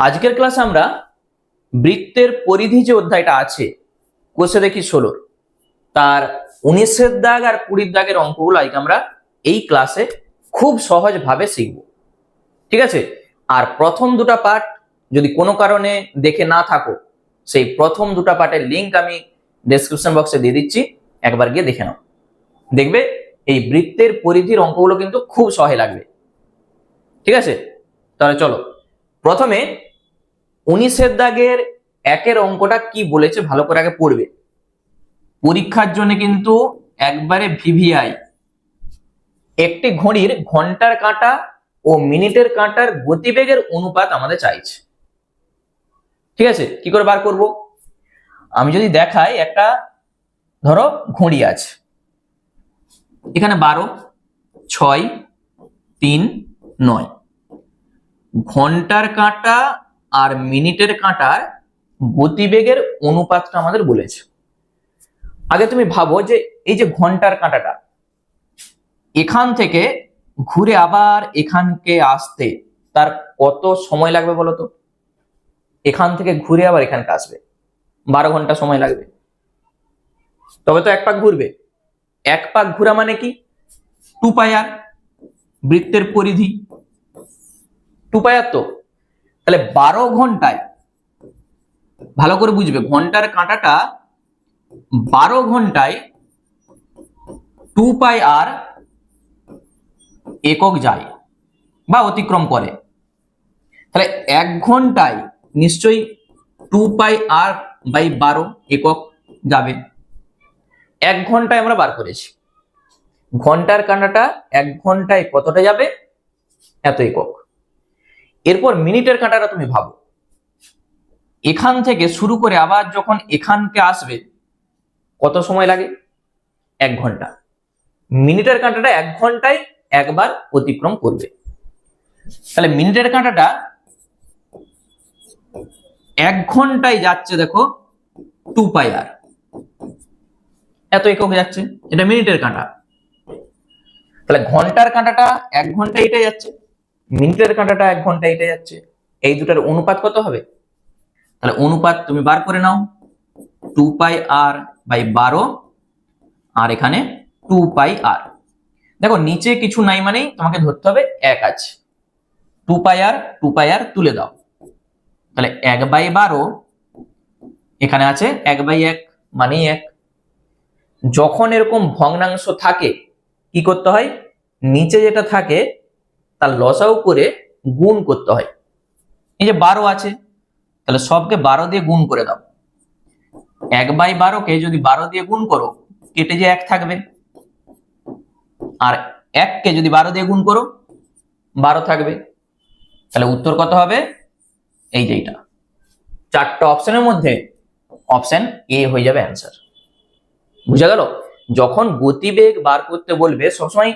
আজকের ক্লাসে আমরা বৃত্তের পরিধি যে অধ্যায়টা আছে কোষে দেখি 16 তার 19 দাগ আর 20 দাগের অঙ্কগুলো আজকে আমরা এই ক্লাসে খুব সহজভাবে শিখব। ঠিক আছে, আর প্রথম দুটো পার্ট যদি কোনো কারণে দেখে না থাকো, সেই প্রথম দুটো পার্টের লিংক আমি ডেসক্রিপশন বক্সে দিয়ে দিচ্ছি, একবার গিয়ে দেখে নাও। দেখবে এই বৃত্তের পরিধির অঙ্কগুলো কিন্তু খুব সহজ লাগবে। ঠিক আছে, তাহলে চলো প্রথমে 19 দাগের একের অঙ্কটা কি বলেছে ভালো করে আগে পড়বে। পরীক্ষার জন্য কিন্তু একবারে ভিভিআই। একটি ঘড়ির ঘন্টার কাঁটা ও মিনিটের কাঁটার গতিবেগের অনুপাত আমাদের চাইছে। ঠিক আছে, কি করে বার করব? আমি যদি দেখাই, একটা ধরো ঘড়ি আছে, এখানে 12, 6, 3, 9। ঘন্টার কাঁটা আর মিনিটের কাঁটার গতিবেগের অনুপাতটা আমাদের বলেছে। আগে তুমি ভাবো যে এই যে ঘন্টার কাঁটাটা এখান থেকে ঘুরে আবার এখানকে আসতে তার কত সময় লাগবে বলো তো? এখান থেকে ঘুরে আবার এখানকে আসবে 12 ঘন্টা সময় লাগবে, তবে তো এক পাক ঘুরবে। এক পাক ঘুরা মানে কি? 2πr, বৃত্তের পরিধি 2πr। তো তাহলে 12 ঘন্টায়, ভালো করে বুঝবে, ঘন্টার কাঁটাটা 12 ঘন্টায় 2πr একক যায় বা অতিক্রম করে। তাহলে 1 ঘন্টায় নিশ্চয়ই 2πr/12 একক যাবে। 1 ঘন্টায় আমরা বার করেছি, ঘন্টার কাঁটাটা 1 ঘন্টায় কতটা যাবে? এত একক। এরপর মিনিটের কাঁটাটা তুমি ভাবো, এখান থেকে শুরু করে আবার যখন এখানকে আসবে কত সময় লাগে? 1 ঘন্টা। মিনিটের কাঁটাটা 1 ঘন্টায় একবার অতিক্রম করবে। তাহলে মিনিটের কাঁটাটা 1 ঘন্টায় যাচ্ছে, দেখো 2πr, এত একক যাচ্ছে, এটা মিনিটের কাঁটা। তাহলে ঘন্টার কাঁটাটা 1 ঘন্টায় এটা যাচ্ছে, মিনিটের কাঁটাটা 1 ঘন্টায় এটা যাচ্ছে, এই দুটার অনুপাত কত হবে? তাহলে অনুপাত তুমি বার করে নাও, 2πr/12 আর এখানে 2πr। দেখো নিচে কিছু নাই মানেই তোমাকে ধরতে হবে 1 আছে। 2πr তুলে দাও, তাহলে 1/12 এখানে আছে 1/1 মানে 1। যখন এরকম ভগ্নাংশ থাকে কি করতে হয়? নিচে যেটা থাকে তার লসাগু করে গুণ করতে হয়। এই যে 12 আছে, তাহলে সবকে 12 দিয়ে গুণ করে দাও। 1/12 যদি 12 দিয়ে গুণ করো, কেটে যে 1 থাকবে, আর 1 কে যদি 12 দিয়ে গুণ করো 12 থাকবে। তাহলে উত্তর কত হবে? এই যে এটা, 4টা অপশনের মধ্যে অপশন এ হয়ে যাবে অ্যান্সার। বুঝা গেল? যখন গতিবেগ বার করতে বলবে সবসময়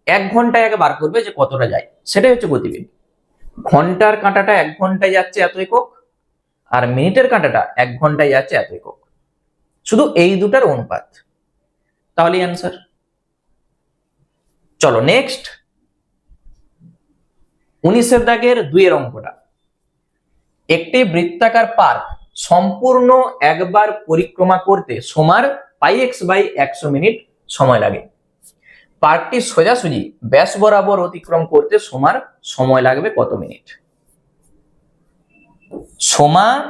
1 ঘন্টায় আগে বার করবে যে কতটা যায়, সেটাই হচ্ছে গতিবেগ। ঘন্টার কাঁটাটা 1 ঘন্টায় যাচ্ছে এত একক, আর মিনিটের কাঁটাটা 1 ঘন্টায় যাচ্ছে এত একক, শুধু এই দুটার অনুপাত, তাহলে অ্যান্সার। চলো নেক্সট 19 দাগের 2 এর অঙ্কটা। একটি বৃত্তাকার পার্ক সম্পূর্ণ একবার পরিক্রমা করতে সমান πx/100 মিনিট সময় লাগে। পার্কটি সোজাসুজি ব্যাস বরাবর অতিক্রম করতে সমান সময় লাগবে কত মিনিট? সমান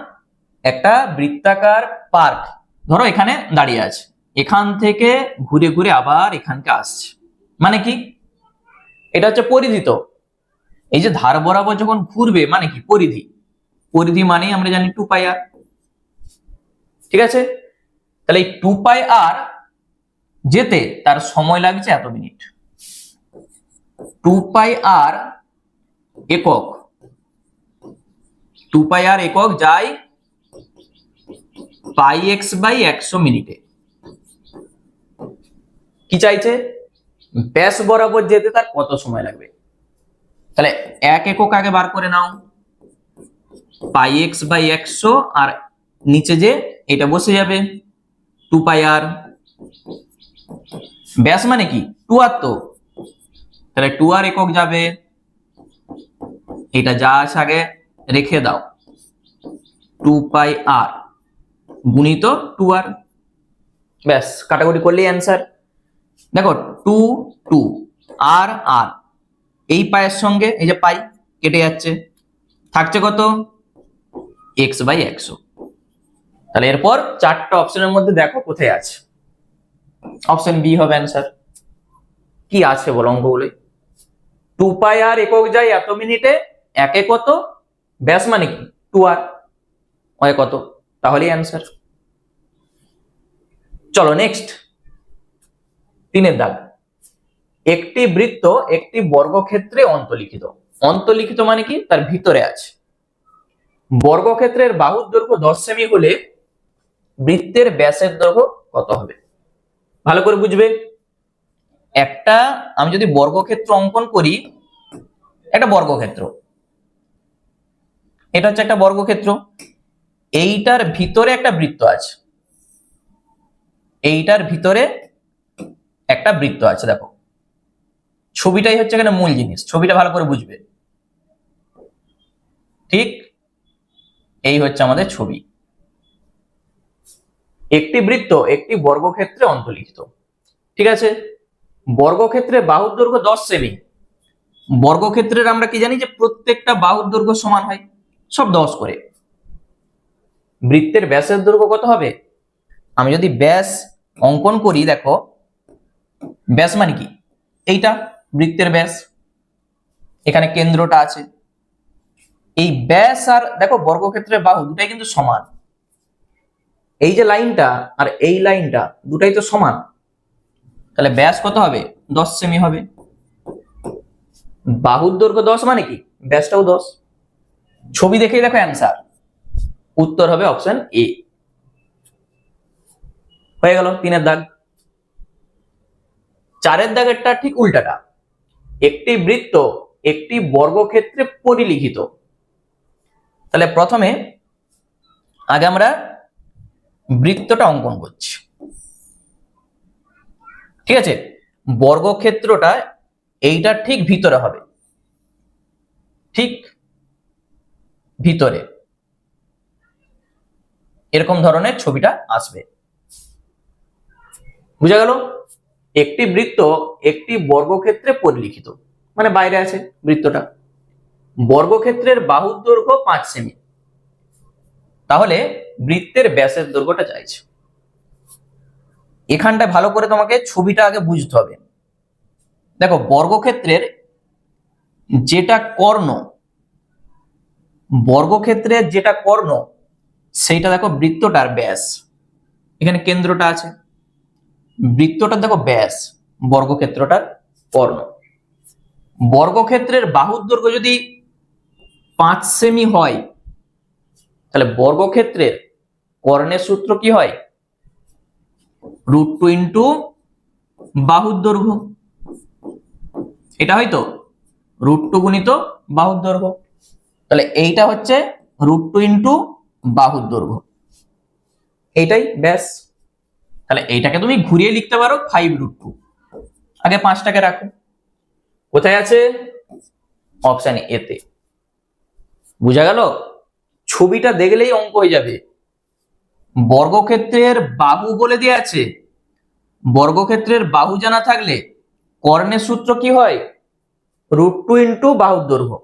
একটা বৃত্তাকার পার্ক ধরো এখানে দাঁড়িয়ে আছে, এখান থেকে ঘুরে ঘুরে আবার এখানকে আসছে, মানে কি? এটা হচ্ছে পরিধি। তো এই যে ধার বরাবর যখন ঘুরবে মানে কি? পরিধি। পরিধি মানে আমরা জানি 2πr। ঠিক আছে, তাহলে এই 2πr যেতে তার সময় লাগছে এত মিনিট। 2πr একক, 2πr একক যায় πx/100 মিনিটে। কি চাইছে? ব্যাস বরাবর যেতে তার কত সময় লাগবে। তাহলে 1 একক আগে বার করে নাও, πx/100, আর নিচে যে এটা বসে যাবে 2πr। ব্যাস মানে কি? 2r। তো তাহলে 2r একক যাবে, এটা যা আছে আগে রেখে দাও, 2πr গুণিত 2r। ব্যাস, কাটাকুটি করলেই অ্যান্সার। দেখো 2 2 আর আর এই পায়ের সঙ্গে এই যে পাই কেটে যাচ্ছে, থাকছে কত x/100। তাহলে এরপর চারটা অপশনের মধ্যে দেখো কোথায় আছে, অপশন বি হবে অ্যান্সার। কি আছে বলো অঙ্কগুলো? 2πr একক যায় এত মিনিটে, একে কত, ব্যাস মানে কি 2r, হয় কত, তাহলেই অ্যান্সার। চলো নেক্সট, 3 দাগ। একটি বৃত্ত একটি বর্গক্ষেত্রে অন্তর্লিখিত। অন্তর্লিখিত মানে কি, তার ভিতরে আছে। বর্গক্ষেত্রের বাহুর দৈর্ঘ্য 10 সেমি হলে বৃত্তের ব্যাসের দৈর্ঘ্য কত হবে? ভালো করে বুঝবে। একটা আমি যদি বর্গক্ষেত্র অঙ্কন করি, একটা বর্গক্ষেত্র, এটা হচ্ছে একটা বর্গক্ষেত্র, এইটার ভিতরে একটা বৃত্ত আছে, এইটার ভিতরে একটা বৃত্ত আছে। দেখো ছবিটাই হচ্ছে এখানে মূল জিনিস, ছবিটা ভালো করে বুঝবে। ঠিক এই হচ্ছে আমাদের ছবি। একটি বৃত্ত একটি বর্গক্ষেত্রে অন্তর্লিখিত, ঠিক আছে। বর্গক্ষেত্রে বাহুর দৈর্ঘ্য 10 সেমি। বর্গক্ষেত্রের আমরা কি জানি যে প্রত্যেকটা বাহুর দৈর্ঘ্য সমান হয়, সব 10 করে। বৃত্তের ব্যাসের দৈর্ঘ্য কত হবে? আমি যদি ব্যাস অঙ্কন করি, দেখো ব্যাস মানে কি, এইটা বৃত্তের ব্যাস, এখানে কেন্দ্রটা আছে। এই ব্যাস আর দেখো বর্গক্ষেত্রের বাহু দুটাই কিন্তু সমান। এই যে লাইনটা আর এই লাইনটা দুটাই তো সমান, তাহলে ব্যাস কত হবে? 10 সেমি হবে। বাহুর দৈর্ঘ্য 10 মানে কি, ব্যাসটাও 10। ছবি দেখেই দেখো অ্যান্সার, উত্তর হবে অপশন এ। হয়ে গেল 3 দাগ। 4 দাগেরটা ঠিক উল্টাটা। একটি বৃত্ত একটি বর্গক্ষেত্রে পরিলিখিত। তাহলে প্রথমে আগে আমরা বৃত্তটা অঙ্কন করছি, ঠিক আছে। বর্গক্ষেত্রটা এইটা ঠিক ভিতরে হবে, ঠিক ভিতরে এরকম ধরনের ছবিটা আসবে। বুঝা গেল? একটি বৃত্ত একটি বর্গক্ষেত্রে পরিলিখিত মানে বাইরে আছে বৃত্তটা। বর্গক্ষেত্রের বাহুর দৈর্ঘ্য 5 সেমি, তাহলে বৃত্তের ব্যাসের দৈর্ঘ্যটা চাইছে। এখানটা ভালো করে তোমাকে ছবিটা আগে বুঝতে হবে। দেখো বর্গক্ষেত্রের যেটা কর্ণ, বর্গক্ষেত্রের যেটা কর্ণ সেইটা দেখো বৃত্তটার ব্যাস, এখানে কেন্দ্রটা আছে, বৃত্তটা দেখো ব্যাস, বর্গক্ষেত্রটার কর্ণ। বর্গক্ষেত্রের বাহুর দৈর্ঘ্য যদি 5 সেমি হয়, তাহলে বর্গক্ষেত্রের কর্ণের সূত্র কি হয়? √2 ইন্টু বাহুর দৈর্ঘ্য। এটা হয়তো √2 গুণিত বাহুর দৈর্ঘ্য। তাহলে এইটা হচ্ছে √2 ইন্টু বাহুর দৈর্ঘ্য, এইটাই ব্যাস। তাহলে এইটাকে তুমি ঘুরিয়ে লিখতে পারো 5√2। আগে 5টাকে রাখো, কোথায় আছে? অপশন এ তে। বুঝা গেল? ছবিটা দেখলেই অঙ্ক হয়ে যাবে। বর্গক্ষেত্রের বাহু বলে দিয়ে আছে, বর্গক্ষেত্রের বাহু জানা থাকলে কর্ণের সূত্র কি হয়? √2 ইন্টু বাহুর দৈর্ঘ্য।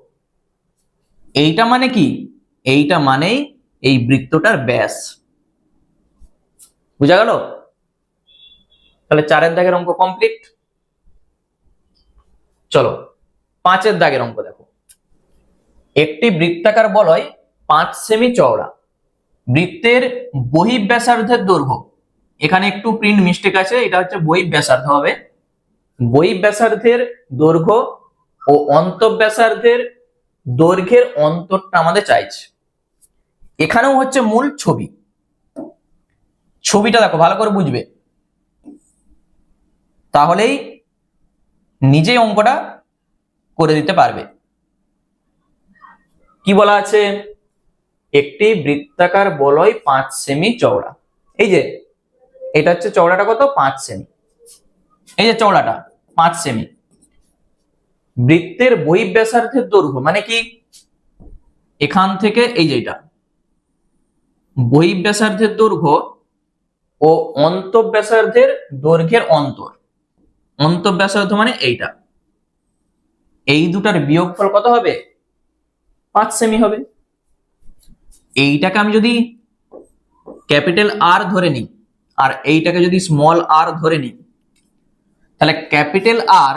এইটা মানে কি? এইটা মানেই এই বৃত্তটার ব্যাস। বুঝা গেল? তাহলে 4 দাগের অঙ্ক কমপ্লিট। চলো 5 দাগের অঙ্ক দেখো। একটি বৃত্তাকার বলয় 5 সেমি চওড়া, বৃত্তের বহিঃব্যাসার্ধের দৈর্ঘ্য, এখানে একটু প্রিন্ট মিস্টেক আছে, এটা হচ্ছে বহিঃব্যাসার্ধ হবে। বহিঃব্যাসার্ধের দৈর্ঘ্য ও অন্তঃব্যাসার্ধের দৈর্ঘ্যের অন্তরটা আমাদের চাইছে। এখানেও হচ্ছে মূল ছবি, ছবিটা দেখো ভালো করে বুঝবে, তাহলেই নিজেই অঙ্কটা করে দিতে পারবে। কি বলা আছে? একটি বৃত্তাকার বলয় 5 সেমি চওড়া। এই যে এটা হচ্ছে চওড়াটা কত? 5 সেমি। এই যে চওড়াটা 5 সেমি। বৃত্তের বহিঃব্যাসার্ধের দৈর্ঘ্য মানে কি? এখান থেকে এই যে এটা বহিঃব্যাসার্ধের দৈর্ঘ্য ও অন্তঃব্যাসার্ধের দৈর্ঘ্যের অন্তর। অন্তঃব্যাসার্ধ মানে এইটা, এই দুটার বিয়োগফল কত হবে? 5 সেমি হবে। এইটাকে আমি যদি ক্যাপিটাল আর ধরে নিই আর এইটাকে যদি স্মল আর ধরে নিই, তাহলে ক্যাপিটাল আর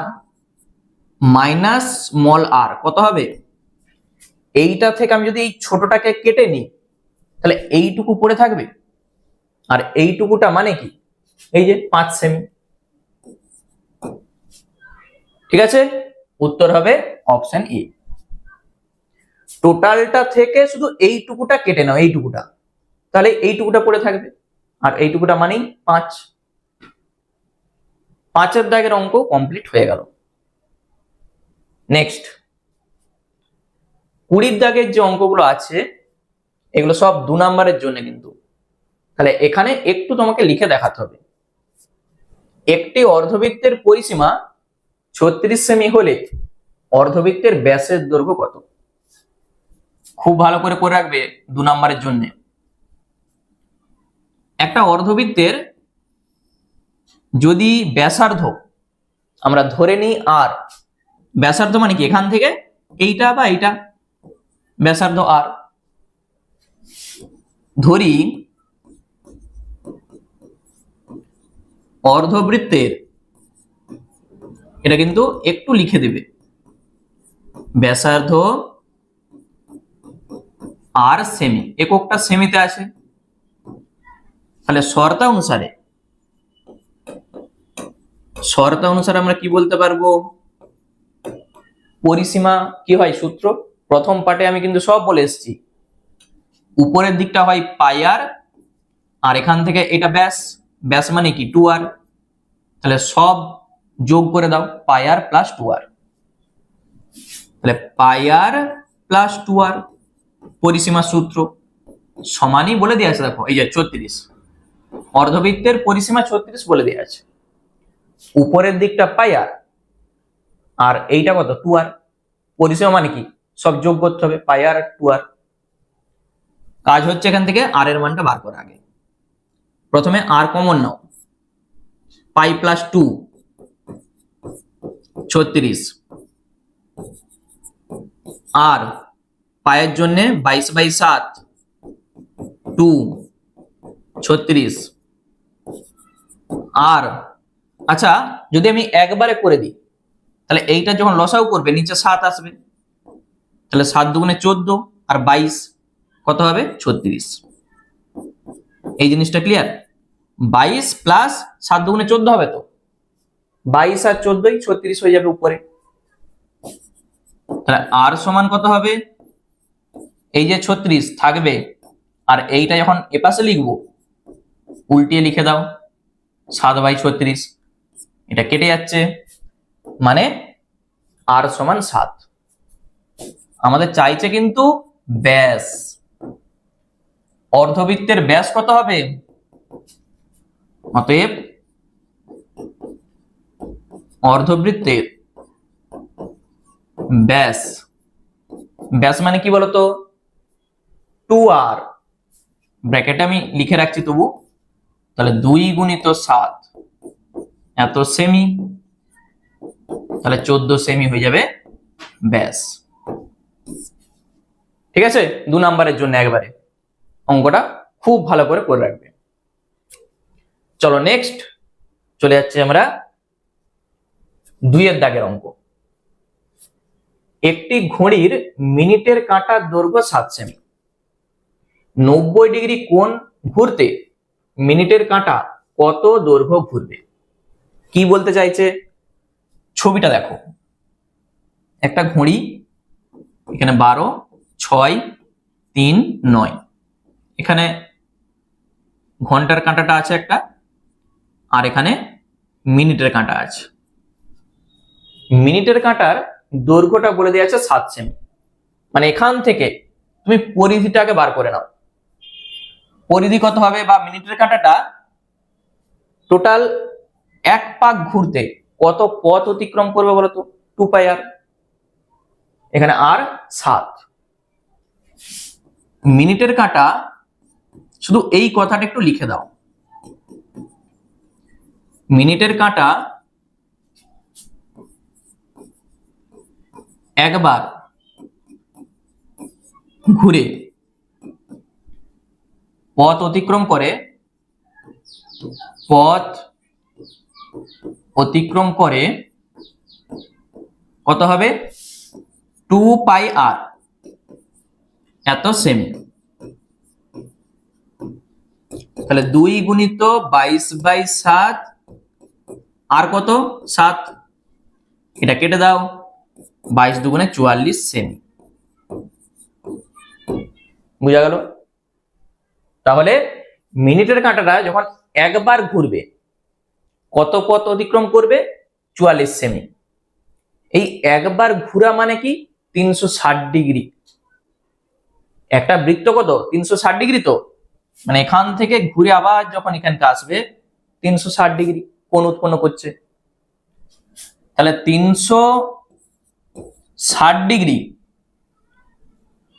মাইনাস স্মল আর কত হবে? এইটা থেকে আমি যদি এই ছোটটাকে কেটে নিই, তাহলে এইটুকু পড়ে থাকবে, আর এইটুকুটা মানে কি? এই যে 5 সেমি। ঠিক আছে, উত্তর হবে অপশন এ। টোটালটা থেকে শুধু এইটুকুটা কেটে নাও, এইটুকুটা, তাহলে এইটুকুটা পড়ে থাকবে, আর এইটুকুটা মানেই 5। 5-এর দাগের অঙ্ক কমপ্লিট হয়ে গেল। নেক্সট 20-র দাগের যে অঙ্কগুলো আছে এগুলো সব 2 নাম্বারের জন্য কিন্তু। তাহলে এখানে একটু তোমাকে লিখে দেখাতে হবে। একটি অর্ধবৃত্তের পরিসীমা 36 সেমি হলে অর্ধবৃত্তের ব্যাসের দৈর্ঘ্য কত? খুব ভালো করে রাখবে 2 নাম্বারের জন্য। একটা অর্ধবৃত্তের যদি ব্যাসার্ধ আমরা ধরে নিই আর, ব্যাসার্ধ মানে কি? এখান থেকে এইটা বা এইটা ব্যাসার্ধ আর ধরি, অর্ধবৃত্তের, এটা কিন্তু একটু লিখে দেবে, ব্যাসার্ধ আর সেমি, এককটা সেমিতে আছে, তাহলে শর্ত অনুসারে আমরা কি বলতে পারবো? পরিসীমা কি হয়? সূত্র প্রথম পার্টে আমি কিন্তু সব বলে এসেছি। উপরের দিকটা হয় পাই আর এখান থেকে এটা ব্যাস, ব্যাস মানে কি? 2r। তাহলে সব যোগ করে দাও, পাই আর প্লাস 2r, তাহলে পাই আর প্লাস 2r পরিসীমা সূত্র সমানই বলে দেওয়া আছে। দেখো এই যে 36, অর্ধবৃত্তের পরিসীমা 36 বলে দেওয়া আছে। উপরের দিকটা পাই আর এইটা কত? 2r। পরিসীমা মানে কি? সব যোগ করতে হবে, পাই আর 2r। কাজ হচ্ছে এখান থেকে আর এর মানটা বার করা। আগে প্রথমে আর কমন নাও, পাই প্লাস 2 36, আর পায়ের জন্য 22/7 2 36, আর আচ্ছা যদি আমি একবারে করে দিই, তাহলে এইটা যখন লসাগু করবে নিচে 7 আসবে, তাহলে 7 দুগুণে 14 আর 22 কত হবে? 36। এই জিনিসটা ক্লিয়ার? 22 প্লাস 7 দুগুণে 14 হবে, তো 22 আর 14 36 হয়ে যাবে উপরে। তাহলে আর সমান কত হবে? এই যে 36 থাকবে, আর এইটা যখন এপাশে লিখবো উল্টিয়ে লিখে দাও, 7/36, এটা কেটে যাচ্ছে, মানে আর সমান 7। আমাদের চাইছে কিন্তু ব্যাস, অর্ধবৃত্তের ব্যাস কত হবে? অতএব অর্ধবৃত্তের ব্যাস, ব্যাস মানে কি বলতো? 2r, ব্র্যাকেটে আমি লিখে রাখছি তবু, তাহলে 2 গুণিত 7 এত সেমি, তাহলে 14 সেমি হয়ে যাবে ব্যাস। ঠিক আছে, 2 নাম্বারের জন্য একবারে অঙ্কটা খুব ভালো করে রাখবে। চলো নেক্সট চলে যাচ্ছে আমরা 2-এর দাগের অঙ্ক। একটি ঘড়ির মিনিটের কাঁটার দৈর্ঘ্য 7 সেমি। 90 ডিগ্রি কোণ ঘুরতে মিনিটের কাঁটা কত দৈর্ঘ্য ঘুরবে? কি বলতে চাইছে? ছবিটা দেখো, একটা ঘড়ি, এখানে 12, 6, 3, 9, এখানে ঘন্টার কাঁটাটা আছে একটা, আর এখানে মিনিটের কাঁটা আছে। মিনিটের কাঁটার দৈর্ঘ্যটা বলে দেওয়া আছে 7 সেমি। মানে এখান থেকে তুমি পরিধিটাকে বার করে নাও, পরিধি কত হবে? বা মিনিটের কাঁটাটা টোটাল এক পাক ঘুরতে কত পথ অতিক্রম করবে বলতো? 2πr। এখানে আর 7। মিনিটের কাঁটা শুধু এই কথাটা একটু লিখে দাও, মিনিটের কাঁটা একবার ঘুরে পথ অতিক্রম করে, পথ অতিক্রম করে কত হবে 2πr এত সেমি। তাহলে 2 গুণিত 22/7 আর কত 7, এটা কেটে দাও, 22 দুগুণে 44 সেমি। বুঝা গেল? তাহলে মিনিটের কাঁটাটা যখন একবার ঘুরবে কত পথ অতিক্রম করবে 44 সেমি। এই একবার ঘুরা মানে কি 360 ডিগ্রি। একটা বৃত্ত কত 360 ডিগ্রি, তো মানে এখান থেকে ঘুরে আবার যখন এখানকে আসবে 360 ডিগ্রি কোণ উৎপন্ন করছে। তাহলে 360 ডিগ্রি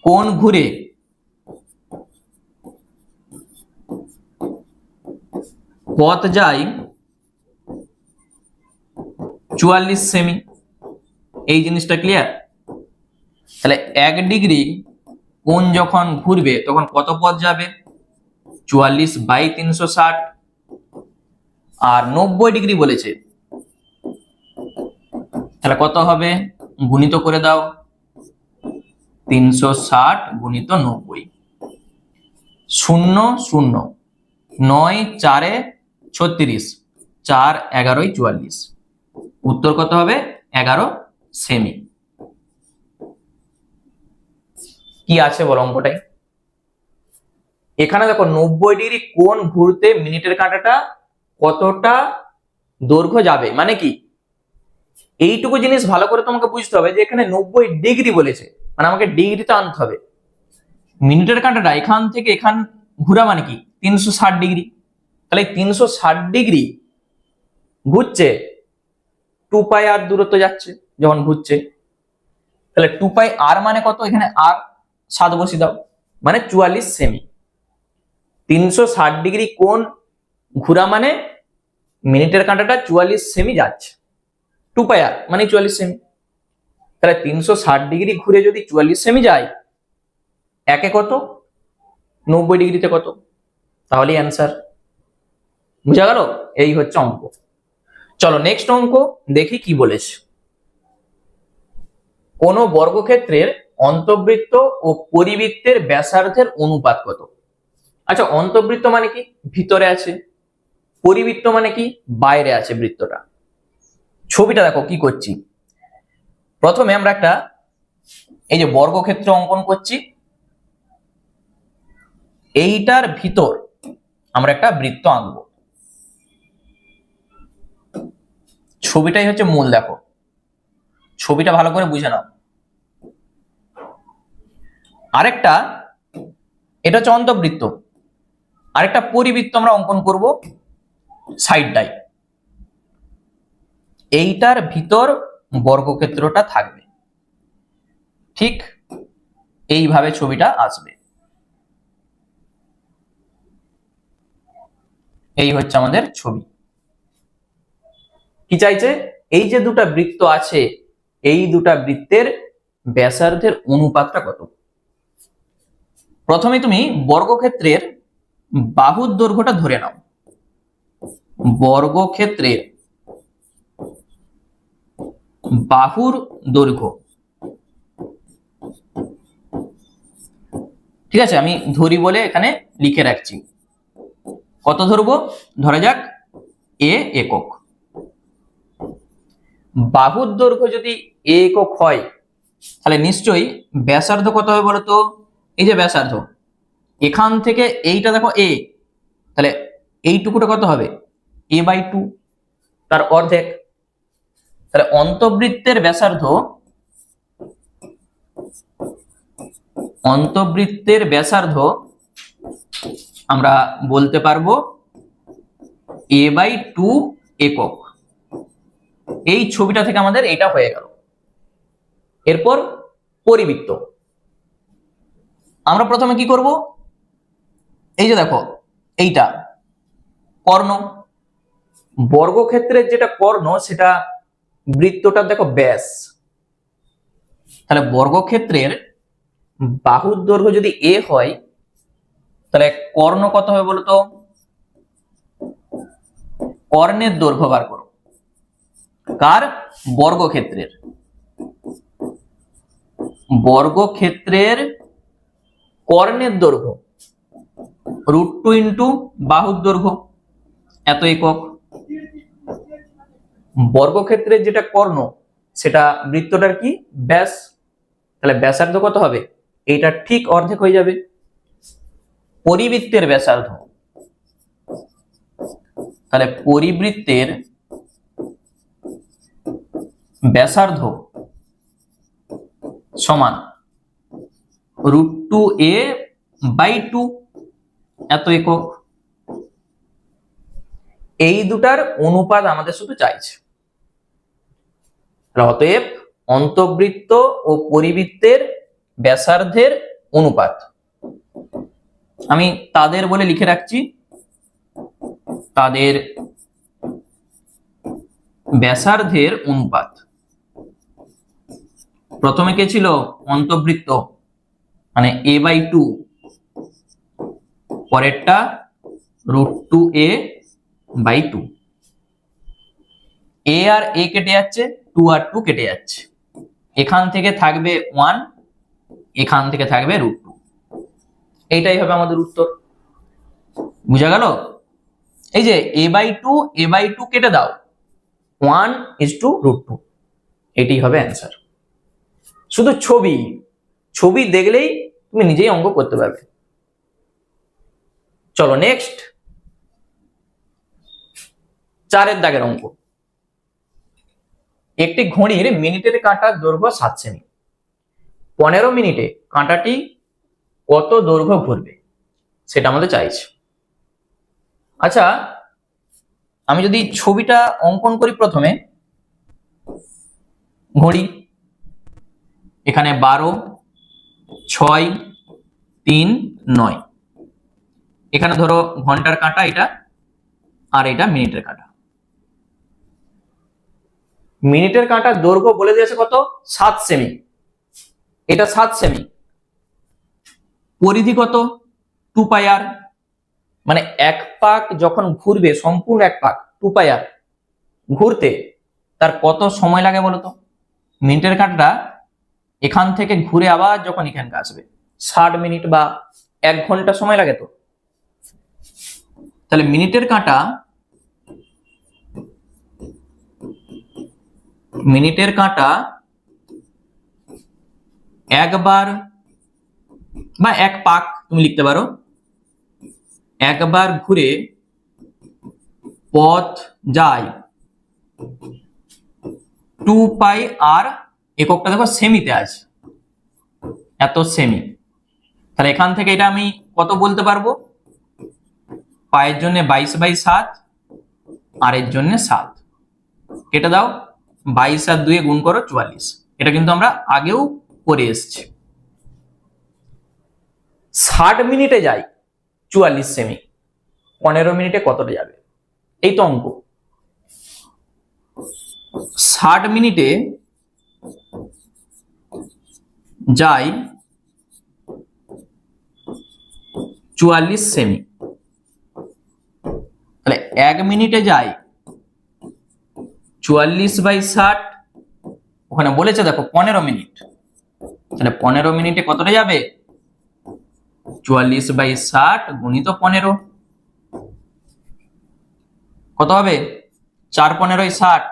কোণ ঘুরে পথ যায় 44 সেমি। এই জিনিসটা ক্লিয়ার? তাহলে 1 ডিগ্রি কোণ যখন ঘুরবে তখন কত পথ যাবে 44/360, আর 90 ডিগ্রি বলেছে, তাহলে কত হবে গুণিত করে দাও, 360 গুণিত 90, 0 0 9 4 36, 4 11 44, উত্তর কত হবে 11 সেমি। কি আছে বল অঙ্কটাই? এখানে দেখো 90 ডিগ্রি কোণ ঘুরতে মিনিটের কাঁটাটা কতটা দৈর্ঘ্য যাবে, মানে কি এইটুকু জিনিস ভালো করে তোমাকে বুঝতে হবে যে এখানে 90 ডিগ্রি বলেছে, মানে আমাকে ডিগ্রিতে আনতে হবে। মিনিটের কাঁটাটা এখান থেকে এখান ঘুরা মানে কি 360 ডিগ্রি, তাহলে 360 ডিগ্রি ঘুরছে 2πr দূরত্ব যাচ্ছে যখন ঘুরছে। তাহলে 2πr মানে কত, এখানে আর 7 বসিয়ে দাও, মানে 44 সেমি। 360 ডিগ্রি কোণ ঘুরা মানে মিনিটের কাঁটাটা 44 সেমি যাচ্ছে, 2πr মানে 44 সেমি। তাহলে 360 ডিগ্রি ঘুরে যদি 44 সেমি যায়, একে কত 90 ডিগ্রিতে কত, তাহলেই অ্যান্সার। বুঝা গেল? এই হচ্ছে অঙ্ক। চলো নেক্সট অঙ্ক দেখি কি বলেছে। কোন বর্গক্ষেত্রের অন্তবৃত্ত ও পরিবৃত্তের ব্যাসার্ধের অনুপাত কত? আচ্ছা, অন্তবৃত্ত মানে কি ভিতরে আছে, পরিবৃত্ত মানে কি বাইরে আছে বৃত্তটা। ছবিটা দেখো কি করছি। প্রথমে আমরা একটা এই যে বর্গক্ষেত্র অঙ্কন করছি, এইটার ভিতর আমরা একটা বৃত্ত আঁকবো। ছবিটাই হচ্ছে মূল, দেখো ছবিটা ভালো করে বুঝে নাও। আরেকটা এটা হচ্ছে অন্তবৃত্ত, আরেকটা পরিবৃত্ত আমরা অঙ্কন করব সাইডটাই। এইটার ভিতর বর্গক্ষেত্রটা থাকবে, ঠিক এইভাবে ছবিটা আসবে। এই হচ্ছে আমাদের ছবি। কি চাইছে, এই যে দুটা বৃত্ত আছে এই দুটা বৃত্তের ব্যাসার্ধের অনুপাতটা কত। প্রথমে তুমি বর্গক্ষেত্রের বাহুর দৈর্ঘ্যটা ধরে নাও। বর্গক্ষেত্রের বাহুর দৈর্ঘ্য, ঠিক আছে, আমি ধরি বলে এখানে লিখে রাখছি। কত ধরবো, ধরা যাক এ একক। বাহুর দৈর্ঘ্য যদি এ একক হয় তাহলে নিশ্চয়ই ব্যাসার্ধ কত হবে বলতো। এই যে ব্যাসার্ধ এখান থেকে এইটা দেখো এ, তাহলে এইটুকুটা কত হবে a/2, তার অর্ধেক। তাহলে অন্তবৃত্তের ব্যাসার্ধ, অন্তবৃত্তের ব্যাসার্ধ আমরা বলতে পারবো a/2 একক। এই ছবিটা থেকে আমাদের এটা হয়ে গেল। এরপর পরিবৃত্ত, আমরা প্রথমে কি করব, এই যে দেখো এইটা কর্ণ, বর্গক্ষেত্রের যেটা কর্ণ সেটা বৃত্তটার দেখো ব্যাস। তাহলে বর্গক্ষেত্রের বাহুর দৈর্ঘ্য যদি এ হয় তাহলে কর্ণ কত হবে বলতো? কর্ণের দৈর্ঘ্য বার করো। কার? বর্গক্ষেত্রের। বর্গক্ষেত্রের কর্ণের দৈর্ঘ্য √2 ইন্টু বাহুর দৈর্ঘ্য, এত একক। বর্গক্ষেত্রের যেটা কর্ণ সেটা বৃত্তটার কি? ব্যাস। তাহলে ব্যাসার্ধ কত হবে? এটা ঠিক অর্ধেক হয়ে যাবে। পরিবৃত্তের ব্যাসার্ধ, তাহলে পরিবৃত্তের ব্যাসার্ধ সমান √2a/2, এত একক। এই দুটার অনুপাত আমাদের শুধু চাইছে। অতএব অন্তবৃত্ত ও পরিবৃত্তের ব্যাসার্ধের অনুপাত আমি তাদের বলে লিখে রাখছি, তাদের ব্যাসার্ধের অনুপাত। প্রথমে কে ছিল? অন্তবৃত্ত, মানে a/2, পরেরটা √2a/2। a আর a কেটে যাচ্ছে, 2 আর 2 কেটে যাচ্ছে, এখান থেকে থাকবে 1, এখান থেকে থাকবে √2। এইটাই হবে আমাদের উত্তর। বুঝা গেল? এই যে a/2 কেটে দাও, 1:√2, এটাই হবে অ্যান্সার। শুধু ছবি দেখলেই তুমি নিজেই অঙ্ক করতে পারবে। চলো নেক্সট, 4 দাগের অঙ্ক। একটি ঘড়ির মিনিটের কাঁটার দৈর্ঘ্য 7 সেমি। 15 মিনিটে কাঁটাটি কত দৈর্ঘ্য ঘুরবে সেটা আমাদের চাইছে। আচ্ছা, আমি যদি ছবিটা অঙ্কন করি, প্রথমে ঘড়ি, এখানে 12, 6, 3, 9, এখানে ধরো ঘন্টার কাঁটা এটা, আর এটা মিনিটের কাঁটা। মিনিটের কাঁটার দৈর্ঘ্য বলে দিয়েছে কত? 7 সেমি। এটা 7 সেমি। পরিধি কত? 2πr, মানে এক পাক যখন ঘুরবে, সম্পূর্ণ এক পাক 2πr ঘুরতে তার কত সময় লাগে বলতো? মিনিটের কাঁটাটা এখান থেকে ঘুরে আবার যখন এখানকে আসবে 60 মিনিট বা 1 ঘন্টা সময় লাগে তো। তাহলে মিনিটের কাঁটা একবার বা এক পাক তুমি লিখতে পারো, একবার ঘুরে পথ যায় 2πr, এককটা দেখো সেমিতে আছে, এত সেমি। তাহলে এখান থেকে এটা আমি কত বলতে পারবো? পায়ের জন্য 22/7, আর এর জন্য 7, কেটে দাও, 22 আর 2 গুণ করো 44। এটা কিন্তু আমরা আগেও করে এসেছি। 60 মিনিটে যায় 44 সেমি, 15 মিনিটে কতটা যাবে? এই তো অঙ্ক। 60 মিনিটে যায় 44 সেমি, তাহলে 1 মিনিটে যায় 44/60, ওখানে বলেছে দেখো 15 মিনিট, তাহলে 15 মিনিটে কতটা যাবে? 44/60 গুণিত 15, কত হবে? 4×15=60,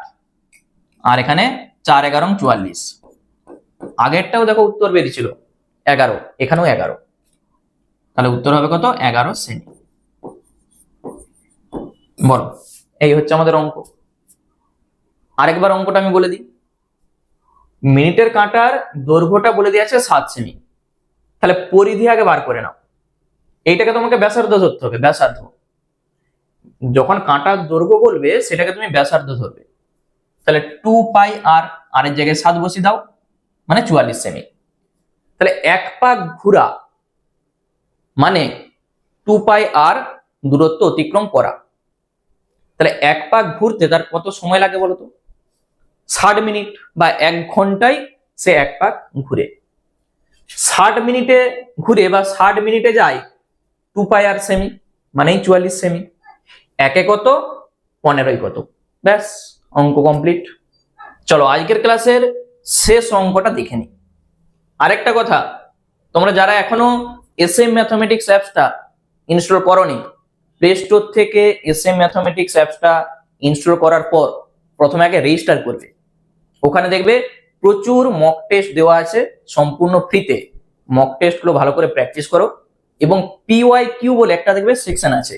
আর এখানে 4×11=44। আগেরটাও দেখো উত্তর বেরিয়েছিল 11, এখানেও 11, তাহলে উত্তর হবে কত? 11 সেমি। বলো, এই হচ্ছে আমাদের অঙ্ক। আরেকবার অঙ্কটা আমি বলে দিই। মিনিটের কাঁটার দৈর্ঘ্যটা বলে দিয়েছে 7 সেমি, তাহলে পরিধি আগে বার করে নাও। এইটাকে তোমাকে ব্যাসার্ধ ধরতে হবে, ব্যাসার্ধ। যখন কাঁটার দৈর্ঘ্য বলবে সেটাকে তুমি ব্যাসার্ধ ধরবে। তাহলে 2πr, আর এর জায়গায় 7 বসিয়ে দাও, মানে 44 সেমি। তাহলে এক পাক ঘোরা মানে 2πr দূরত্ব অতিক্রম করা। তাহলে 1 পাক ঘুরতে তার কত সময় লাগে বলতো? 60 মিনিট বা 1 ঘন্টায় সে 1 পাক ঘুরে। 60 মিনিটে ঘুরে বা 60 মিনিটে যায় 2πr সেমি, মানেই 44 সেমি। একে কত, 15 কত, ব্যাস অঙ্ক কমপ্লিট। চলো আজকের ক্লাসের শেষ অঙ্কটা দেখে নিই। আরেকটা কথা, তোমরা যারা এখনো এসএম ম্যাথমেটিক্স অ্যাপসটা ইনস্টল করোনি, প্লে স্টোর থেকে এসএম ম্যাথমেটিক্স অ্যাপসটা ইনস্টল করার পর প্রথমে আগে রেজিস্টার করবে। ওখানে দেখবে প্রচুর মক টেস্ট দেওয়া আছে সম্পূর্ণ ফ্রিতে। মক টেস্টগুলো ভালো করে প্র্যাকটিস করো এবং PYQ বলে একটা দেখবে সেকশন আছে।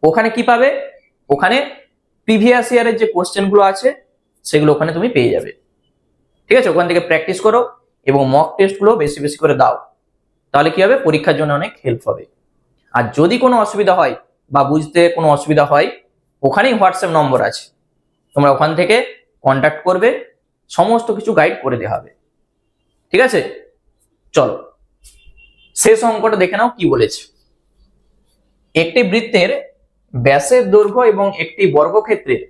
ওখানে কি পাবে? ওখানে প্রিভিয়াস ইয়ারের যে কোশ্চেনগুলো আছে সেগুলো ওখানে তুমি পেয়ে যাবে। ঠিক আছে, ওখান থেকে প্র্যাকটিস করো এবং মক টেস্টগুলো বেশি বেশি করে দাও। তাহলে কি হবে? পরীক্ষার জন্য অনেক হেল্প হবে। আর যদি কোনো অসুবিধা হয় বা বুঝতে কোনো অসুবিধা হয়, ওখানেই হোয়াটসঅ্যাপ নম্বর আছে, তোমরা ওখান থেকে কন্ট্যাক্ট করবে, সমস্ত কিছু গাইড করে দেওয়া হবে। ঠিক আছে, চলো শেষ অঙ্কটা দেখে নাও কি বলেছে। একটি বৃত্তের ব্যাসের দৈর্ঘ্য এবং একটি বর্গক্ষেত্রের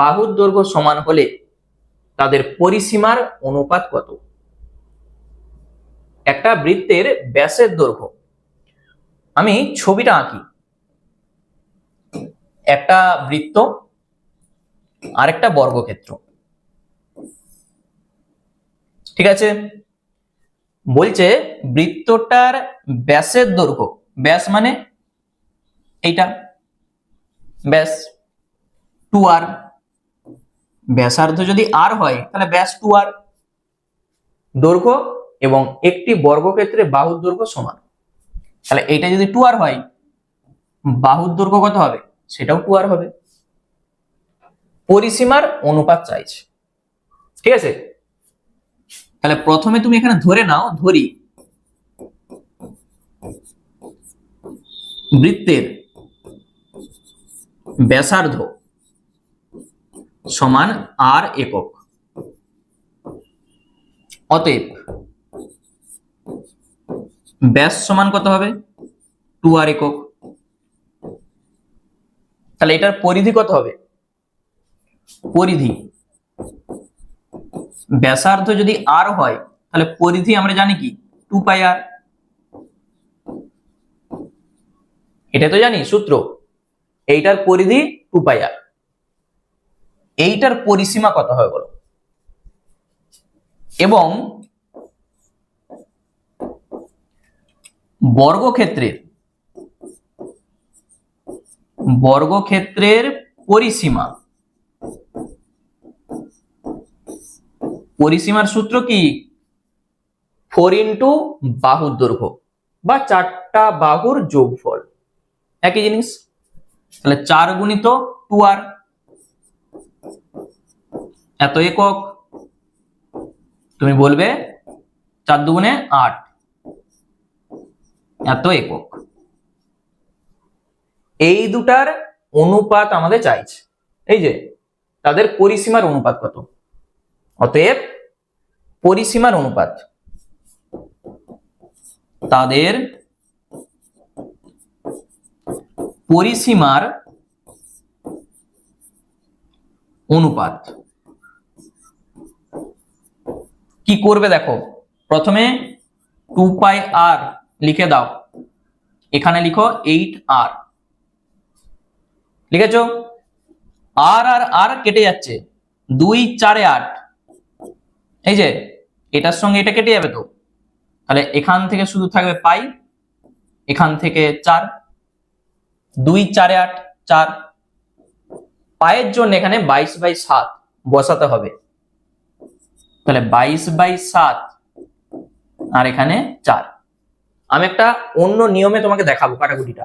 বাহুর দৈর্ঘ্য সমান হলে তাদের পরিসীমার অনুপাত কত? একটা বৃত্তের ব্যাসের দৈর্ঘ্য, আমি ছবিটা আঁকি। একটা বৃত্ত আর একটা বর্গক্ষেত্র, ঠিক আছে। বলছে বৃত্তটার ব্যাসের দৈর্ঘ্য, ব্যাস মানে এইটা ব্যাস 2r, ব্যাসার্ধ যদি r হয় তাহলে ব্যাস 2r, দৈর্ঘ্য এবং একটি বর্গক্ষেত্রে বাহুর দৈর্ঘ্য সমান। তাহলে এটা যদি 2r হয়, বাহুর দৈর্ঘ্য কত হবে? সেটাও 2r হবে। পরিসীমার অনুপাত চাইছে, ঠিক আছে। তাহলে প্রথমে তুমি এখানে ধরে নাও, ধরি বৃত্তের ব্যাসার্ধ সমান r একক, অতএব ব্যাস সমান কত হবে? 2r একক। তাহলে এটার পরিধি কত হবে? পরিধি, ব্যাসার্ধ যদি r হয় তাহলে পরিধি আমরা জানি কি? 2πr, এটা তো জানি সূত্র। এইটার পরিধি 2πr, এইটার পরিসীমা কত হবে বলো? এবং বর্গক্ষেত্রের পরিসীমা, পরিসীমার সূত্র কি? 4 ইন্টু বাহুর দৈর্ঘ্য বা 4টা বাহুর যোগফল, একই জিনিস। তাহলে 4 গুণিত 2r, এত একক। তুমি বলবে 4 দুগুণে 8, এত একক। এই দুটার অনুপাত আমাদের চাইছে, এই যে তাদের পরিসীমার অনুপাত কত। অতএব পরিসীমার অনুপাত, তাদের পরিসীমার অনুপাত কি করবে দেখো। প্রথমে 2πr লিখে দাও, এখানে লিখো 8r, লিখেছ। আর আর আর কেটে যাচ্ছে, 2 4 8, এই যে এটার সঙ্গে এটা কেটে যাবে তো, তাহলে এখান থেকে শুধু থাকবে পাই, এখান থেকে 4, 2 4 8 4। পায়ের জন্য এখানে 22/7 বসাতে হবে, তাহলে 22/7 আর এখানে 4। আমি একটা অন্য নিয়মে তোমাকে দেখাবো কাটাকুটিটা,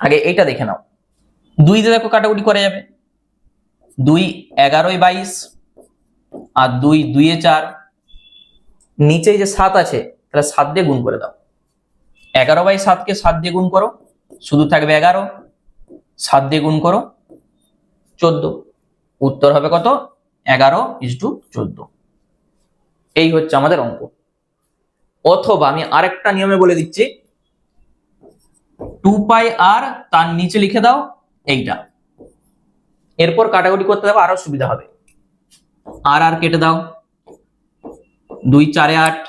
আগে এইটা দেখে নাও। 2 দিয়ে দেখো কাটাকুটি করা যাবে, 2 11/22 আর 2 2 4, নিচে যে 7 আছে তাহলে 7 দিয়ে গুণ করে দাও। 11/7 কে 7 দিয়ে গুণ করো, শুধু থাকবে 11, 7 দিয়ে গুণ করো 14, উত্তর হবে কত? 11:14। এই হচ্ছে আমাদের অঙ্ক। অথবা আমি আরেকটা নিয়মে বলে দিচ্ছি, 2πr, তার নিচে লিখে দাও এইটা। এরপর কাটাকুটি করতে যাবো, আরো সুবিধা হবে। আর আর কেটে দাও, 2 4 8,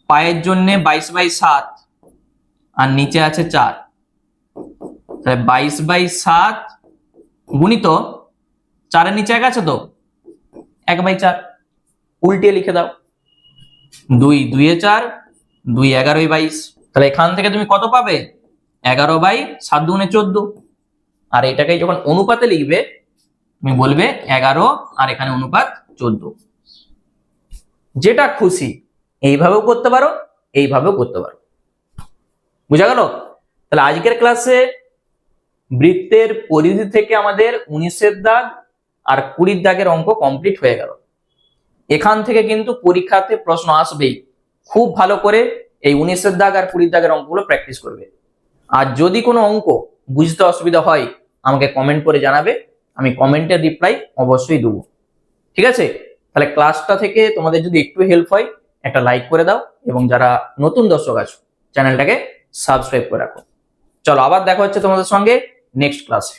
পায়ের জন্য 22/7, আর নিচে আছে 4, তাহলে 22/7 গুণিত 4 এর নিচে 1 আছে তো 1/4, উল্টিয়ে লিখে দাও। 2 2 এ 4, 2 11/22, তাহলে এখান থেকে তুমি কত পাবে? 11/7 দুগুণে 14। আর এটাকে যখন অনুপাতে লিখবে তুমি বলবে 11, আর এখানে অনুপাত 14। যেটা খুশি এইভাবেও করতে পারো, এইভাবেও করতে পারো। বুঝা গেল? তাহলে আজকের ক্লাসে বৃত্তের পরিধি থেকে আমাদের 19-এর দাগ আর 20-এর দাগের অঙ্ক কমপ্লিট হয়ে গেল। এখান থেকে কিন্তু পরীক্ষাতে প্রশ্ন আসবেই। খুব ভালো করে এই 19-এর দাগ আর 20-এর দাগের অঙ্কগুলো প্র্যাকটিস করবে। আর যদি কোনো অঙ্ক বুঝতে অসুবিধা হয় আমাকে কমেন্ট করে জানাবে, আমি কমেন্টের রিপ্লাই অবশ্যই দেবো। ঠিক আছে? তাহলে ক্লাসটা থেকে তোমাদের যদি একটু হেল্প হয় একটা লাইক করে দাও, এবং যারা নতুন দর্শক আছো চ্যানেলটাকে সাবস্ক্রাইব করে রাখো। চলো আবার দেখা হচ্ছে তোমাদের সঙ্গে নেক্সট ক্লাসে।